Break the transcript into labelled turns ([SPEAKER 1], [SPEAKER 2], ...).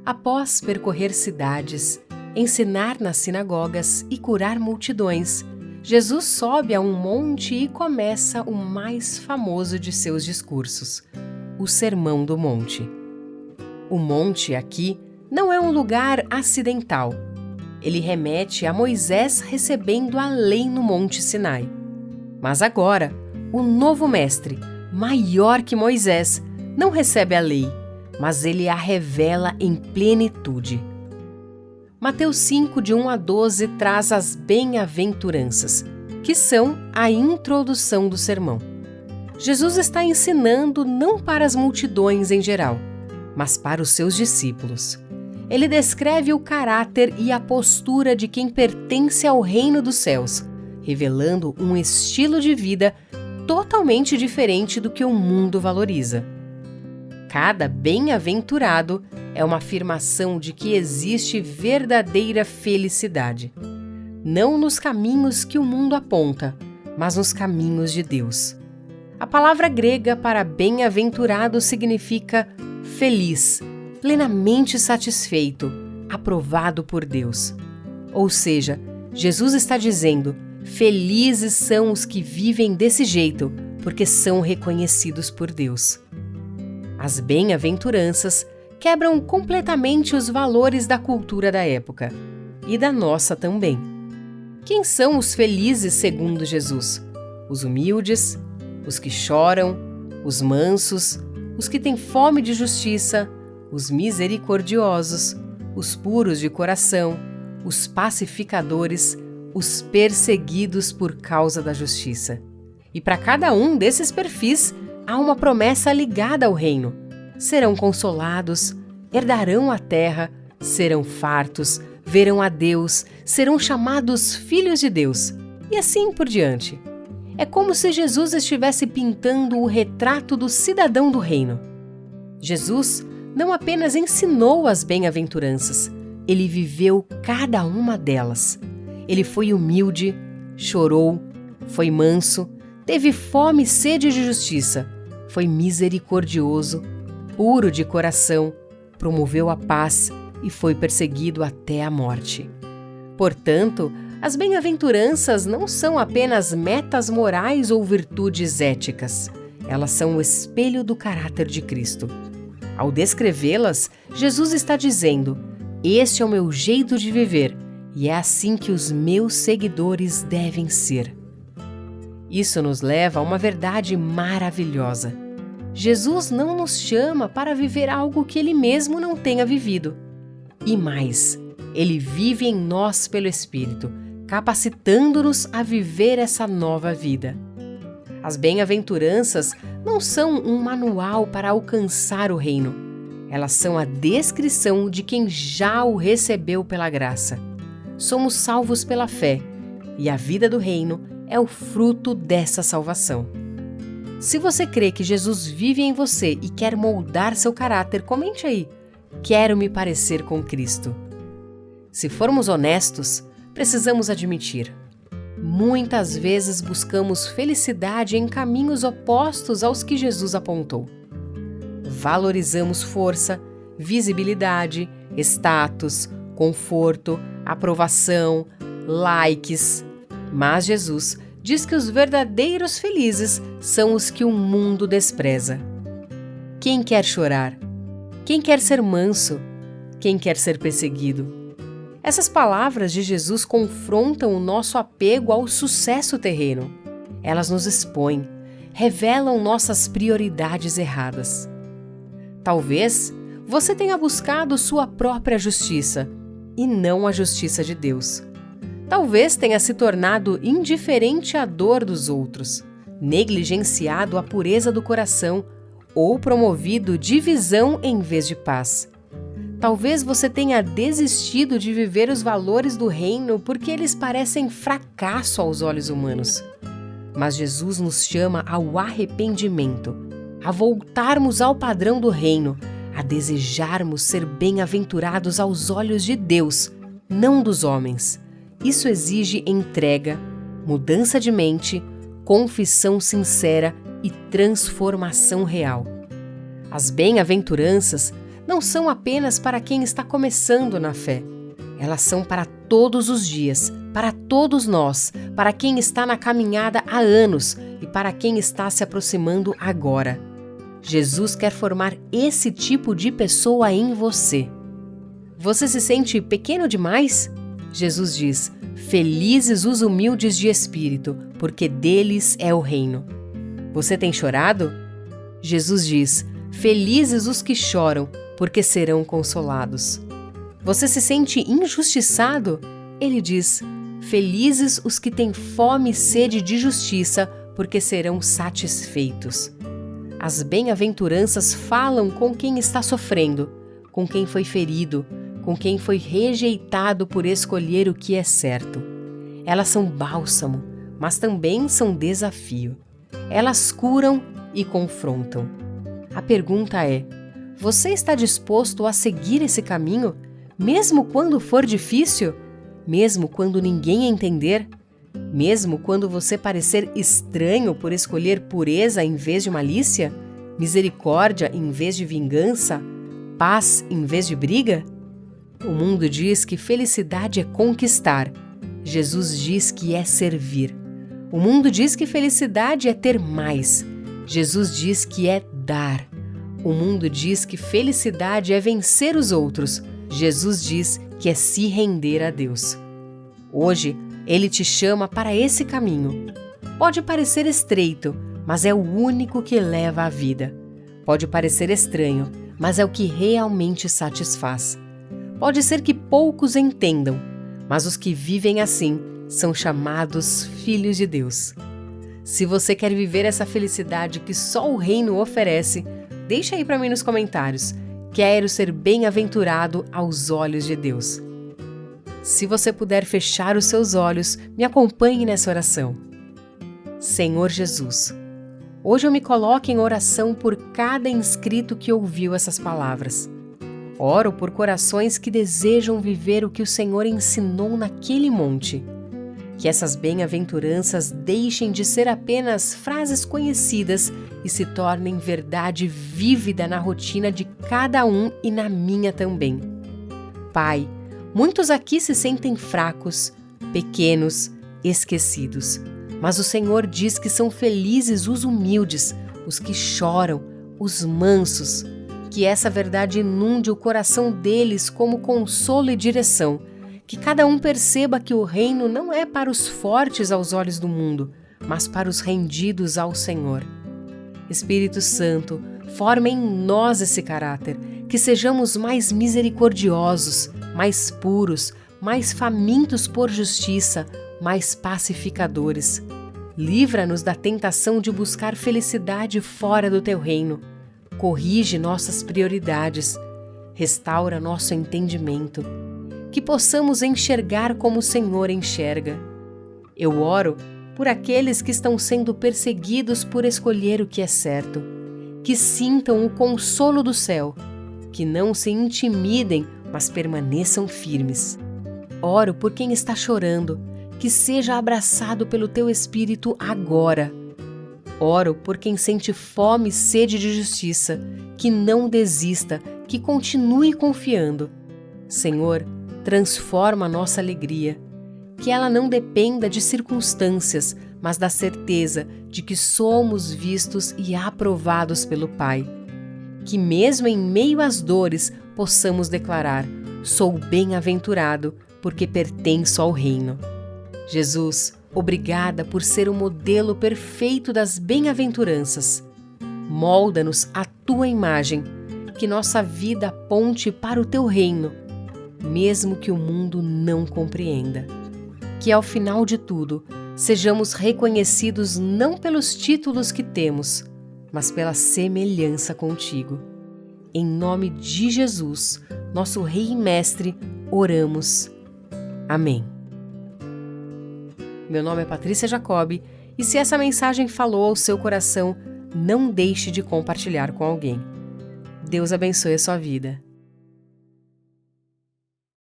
[SPEAKER 1] Após percorrer cidades, ensinar nas sinagogas e curar multidões, Jesus sobe a um monte e começa o mais famoso de seus discursos, o Sermão do Monte. O monte aqui não é um lugar acidental. Ele remete a Moisés recebendo a lei no Monte Sinai. Mas agora, o novo mestre, maior que Moisés, não recebe a lei, mas ele a revela em plenitude. Mateus 5, de 1 a 12, traz as bem-aventuranças, que são a introdução do sermão. Jesus está ensinando não para as multidões em geral, mas para os seus discípulos. Ele descreve o caráter e a postura de quem pertence ao reino dos céus, revelando um estilo de vida totalmente diferente do que o mundo valoriza. Cada bem-aventurado é uma afirmação de que existe verdadeira felicidade, não nos caminhos que o mundo aponta, mas nos caminhos de Deus. A palavra grega para bem-aventurado significa feliz, plenamente satisfeito, aprovado por Deus. Ou seja, Jesus está dizendo: felizes são os que vivem desse jeito, porque são reconhecidos por Deus. As bem-aventuranças quebram completamente os valores da cultura da época e da nossa também. Quem são os felizes segundo Jesus? Os humildes, os que choram, os mansos, os que têm fome de justiça, os misericordiosos, os puros de coração, os pacificadores, os perseguidos por causa da justiça. E para cada um desses perfis, há uma promessa ligada ao reino. Serão consolados, herdarão a terra, serão fartos, verão a Deus, serão chamados filhos de Deus, e assim por diante. É como se Jesus estivesse pintando o retrato do cidadão do reino. Jesus não apenas ensinou as bem-aventuranças, ele viveu cada uma delas. Ele foi humilde, chorou, foi manso, teve fome e sede de justiça, foi misericordioso, puro de coração, promoveu a paz e foi perseguido até a morte. Portanto, as bem-aventuranças não são apenas metas morais ou virtudes éticas. Elas são o espelho do caráter de Cristo. Ao descrevê-las, Jesus está dizendo: este é o meu jeito de viver e é assim que os meus seguidores devem ser. Isso nos leva a uma verdade maravilhosa. Jesus não nos chama para viver algo que Ele mesmo não tenha vivido. E mais, Ele vive em nós pelo Espírito, capacitando-nos a viver essa nova vida. As bem-aventuranças não são um manual para alcançar o reino. Elas são a descrição de quem já o recebeu pela graça. Somos salvos pela fé, e a vida do reino é o fruto dessa salvação. Se você crê que Jesus vive em você e quer moldar seu caráter, comente aí: quero me parecer com Cristo. Se formos honestos, precisamos admitir: muitas vezes buscamos felicidade em caminhos opostos aos que Jesus apontou. Valorizamos força, visibilidade, status, conforto, aprovação, likes. Mas Jesus diz que os verdadeiros felizes são os que o mundo despreza. Quem quer chorar? Quem quer ser manso? Quem quer ser perseguido? Essas palavras de Jesus confrontam o nosso apego ao sucesso terreno. Elas nos expõem, revelam nossas prioridades erradas. Talvez você tenha buscado sua própria justiça e não a justiça de Deus. Talvez tenha se tornado indiferente à dor dos outros, negligenciado a pureza do coração ou promovido divisão em vez de paz. Talvez você tenha desistido de viver os valores do reino porque eles parecem fracasso aos olhos humanos. Mas Jesus nos chama ao arrependimento, a voltarmos ao padrão do reino, a desejarmos ser bem-aventurados aos olhos de Deus, não dos homens. Isso exige entrega, mudança de mente, confissão sincera e transformação real. As bem-aventuranças não são apenas para quem está começando na fé. Elas são para todos os dias, para todos nós, para quem está na caminhada há anos e para quem está se aproximando agora. Jesus quer formar esse tipo de pessoa em você. Você se sente pequeno demais? Jesus diz: felizes os humildes de espírito, porque deles é o reino. Você tem chorado? Jesus diz: felizes os que choram, porque serão consolados. Você se sente injustiçado? Ele diz: felizes os que têm fome e sede de justiça, porque serão satisfeitos. As bem-aventuranças falam com quem está sofrendo, com quem foi ferido, com quem foi rejeitado por escolher o que é certo. Elas são bálsamo, mas também são desafio. Elas curam e confrontam. A pergunta é: você está disposto a seguir esse caminho, mesmo quando for difícil? Mesmo quando ninguém entender? Mesmo quando você parecer estranho por escolher pureza em vez de malícia? Misericórdia em vez de vingança? Paz em vez de briga? O mundo diz que felicidade é conquistar. Jesus diz que é servir. O mundo diz que felicidade é ter mais. Jesus diz que é dar. O mundo diz que felicidade é vencer os outros. Jesus diz que é se render a Deus. Hoje, Ele te chama para esse caminho. Pode parecer estreito, mas é o único que leva à vida. Pode parecer estranho, mas é o que realmente satisfaz. Pode ser que poucos entendam, mas os que vivem assim são chamados filhos de Deus. Se você quer viver essa felicidade que só o reino oferece, deixa aí para mim nos comentários. Quero ser bem-aventurado aos olhos de Deus. Se você puder fechar os seus olhos, me acompanhe nessa oração. Senhor Jesus, hoje eu me coloco em oração por cada inscrito que ouviu essas palavras. Oro por corações que desejam viver o que o Senhor ensinou naquele monte. Que essas bem-aventuranças deixem de ser apenas frases conhecidas e se tornem verdade vívida na rotina de cada um e na minha também. Pai, muitos aqui se sentem fracos, pequenos, esquecidos. Mas o Senhor diz que são felizes os humildes, os que choram, os mansos. Que essa verdade inunde o coração deles como consolo e direção. Que cada um perceba que o reino não é para os fortes aos olhos do mundo, mas para os rendidos ao Senhor. Espírito Santo, forma em nós esse caráter, que sejamos mais misericordiosos, mais puros, mais famintos por justiça, mais pacificadores. Livra-nos da tentação de buscar felicidade fora do Teu reino. Corrige nossas prioridades. Restaura nosso entendimento. Que possamos enxergar como o Senhor enxerga. Eu oro por aqueles que estão sendo perseguidos por escolher o que é certo. Que sintam o consolo do céu. Que não se intimidem, mas permaneçam firmes. Oro por quem está chorando, que seja abraçado pelo Teu Espírito agora. Oro por quem sente fome e sede de justiça, que não desista, que continue confiando. Senhor, transforma a nossa alegria, que ela não dependa de circunstâncias, mas da certeza de que somos vistos e aprovados pelo Pai. Que mesmo em meio às dores possamos declarar: sou bem-aventurado, porque pertenço ao reino. Jesus, obrigada por ser o modelo perfeito das bem-aventuranças. Molda-nos à Tua imagem, que nossa vida aponte para o Teu reino, mesmo que o mundo não compreenda. Que ao final de tudo, sejamos reconhecidos não pelos títulos que temos, mas pela semelhança contigo. Em nome de Jesus, nosso Rei e Mestre, oramos. Amém. Meu nome é Patrícia Jacobi e se essa mensagem falou ao seu coração, não deixe de compartilhar com alguém. Deus abençoe a sua vida.